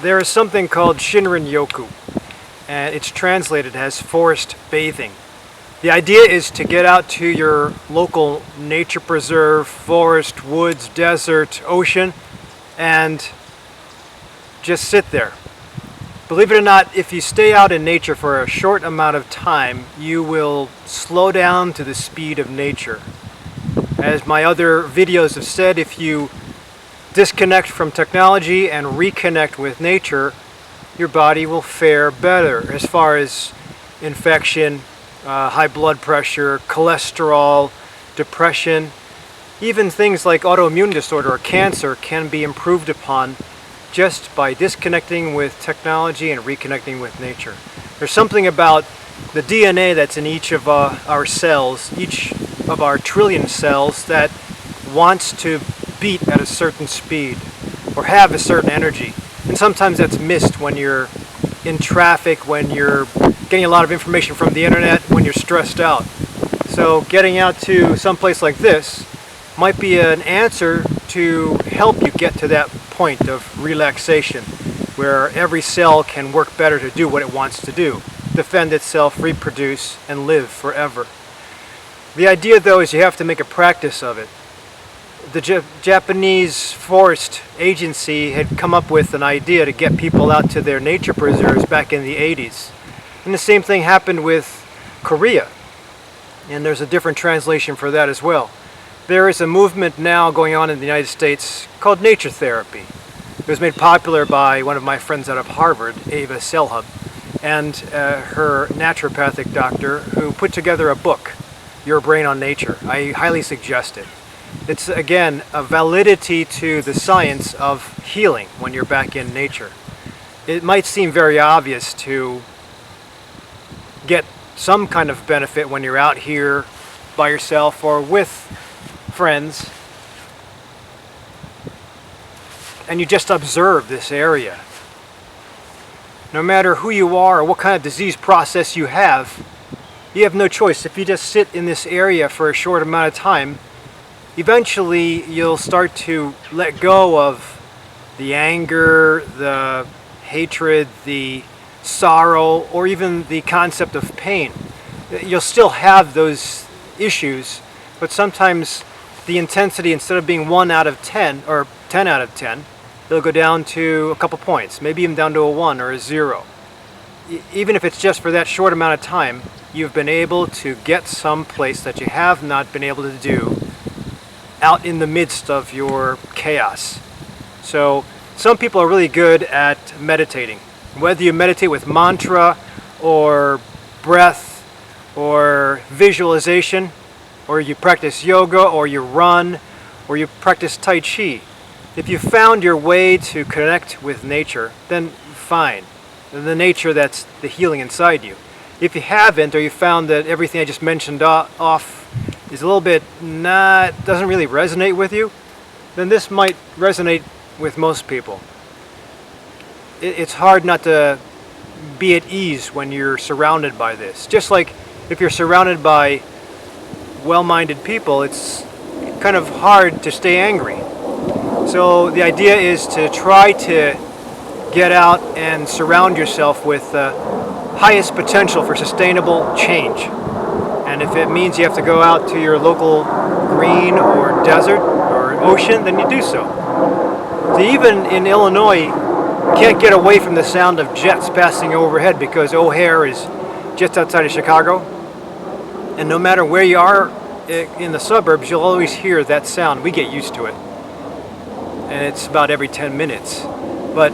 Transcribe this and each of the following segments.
There is something called Shinrin Yoku, and it's translated as forest bathing. The idea is to get out to your local nature preserve, forest, woods, desert, ocean, and just sit there. Believe it or not, if you stay out in nature for a short amount of time, you will slow down to the speed of nature. As my other videos have said, if you disconnect from technology and reconnect with nature, your body will fare better as far as infection, high blood pressure, cholesterol, depression, even things like autoimmune disorder or cancer can be improved upon just by disconnecting with technology and reconnecting with nature. There's something about the DNA that's in each of our cells, each of our trillion cells, that wants to beat at a certain speed or have a certain energy. And sometimes that's missed when you're in traffic, when you're getting a lot of information from the internet, when you're stressed out. So getting out to some place like this might be an answer to help you get to that point of relaxation where every cell can work better to do what it wants to do, defend itself, reproduce, and live forever. The idea, though, is you have to make a practice of it. The Japanese Forest Agency had come up with an idea to get people out to their nature preserves back in the 80s. And the same thing happened with Korea. And there's a different translation for that as well. There is a movement now going on in the United States called nature therapy. It was made popular by one of my friends out of Harvard, Ava Selhub, and her naturopathic doctor, who put together a book, Your Brain on Nature. I highly suggest it. It's, again, a validity to the science of healing when you're back in nature. It might seem very obvious to get some kind of benefit when you're out here by yourself or with friends, and you just observe this area. No matter who you are or what kind of disease process you have no choice. If you just sit in this area for a short amount of time, eventually you'll start to let go of the anger, the hatred, the sorrow, or even the concept of pain. You'll still have those issues, but sometimes the intensity, instead of being 1 out of 10 or 10 out of 10, it'll go down to a couple points, maybe even down to a 1 or a 0. Even if it's just for that short amount of time, you've been able to get some place that you have not been able to do out in the midst of your chaos. So some people are really good at meditating. Whether you meditate with mantra or breath or visualization, or you practice yoga, or you run, or you practice Tai Chi. If you found your way to connect with nature, then fine. The nature that's the healing inside you. If you haven't, or you found that everything I just mentioned off is a little bit doesn't really resonate with you, then this might resonate with most people. It's hard not to be at ease when you're surrounded by this. Just like if you're surrounded by well-minded people, it's kind of hard to stay angry. So the idea is to try to get out and surround yourself with the highest potential for sustainable change. And if it means you have to go out to your local green or desert or ocean, then you do so. So even in Illinois, you can't get away from the sound of jets passing overhead because O'Hare is just outside of Chicago. And no matter where you are in the suburbs, you'll always hear that sound. We get used to it. And it's about every 10 minutes. But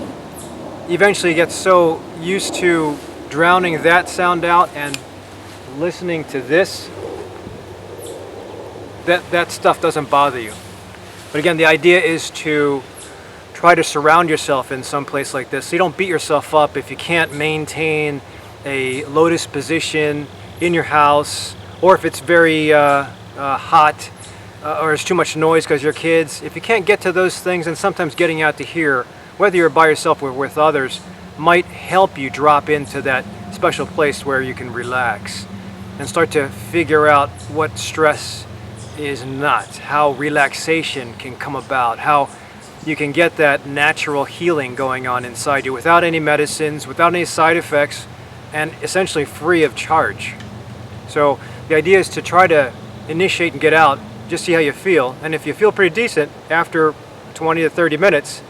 eventually you get so used to drowning that sound out and listening to this, that stuff doesn't bother you. But again, the idea is to try to surround yourself in some place like this so you don't beat yourself up if you can't maintain a lotus position in your house, or if it's very hot or there's too much noise because you're kids. If you can't get to those things, then sometimes getting out to here, whether you're by yourself or with others, might help you drop into that special place where you can relax and start to figure out what stress is not, how relaxation can come about, how you can get that natural healing going on inside you without any medicines, without any side effects, and essentially free of charge. So the idea is to try to initiate and get out, just see how you feel, and if you feel pretty decent after 20 to 30 minutes,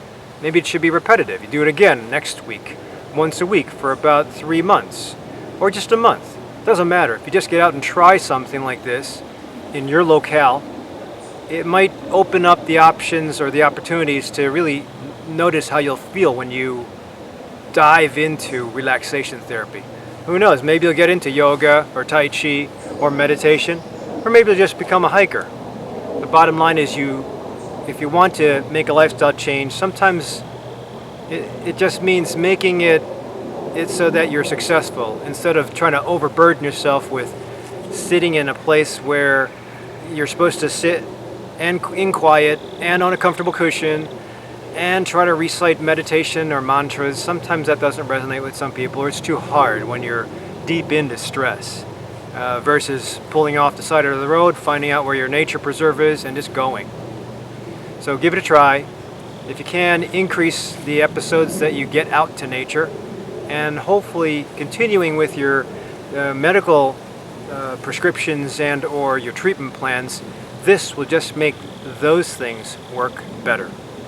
maybe it should be repetitive. You do it again next week, once a week for about 3 months, or just a month. Doesn't matter. If you just get out and try something like this in your locale, it might open up the options or the opportunities to really notice how you'll feel when you dive into relaxation therapy. Who knows, maybe you'll get into yoga or Tai Chi or meditation, or maybe you'll just become a hiker. The bottom line is if you want to make a lifestyle change, sometimes it just means making it so that you're successful instead of trying to overburden yourself with sitting in a place where you're supposed to sit and in quiet and on a comfortable cushion and try to recite meditation or mantras. Sometimes that doesn't resonate with some people, or it's too hard when you're deep into stress, versus pulling off the side of the road, finding out where your nature preserve is, and just going. So give it a try. If you can, increase the episodes that you get out to nature, and hopefully continuing with your medical prescriptions and or your treatment plans, this will just make those things work better.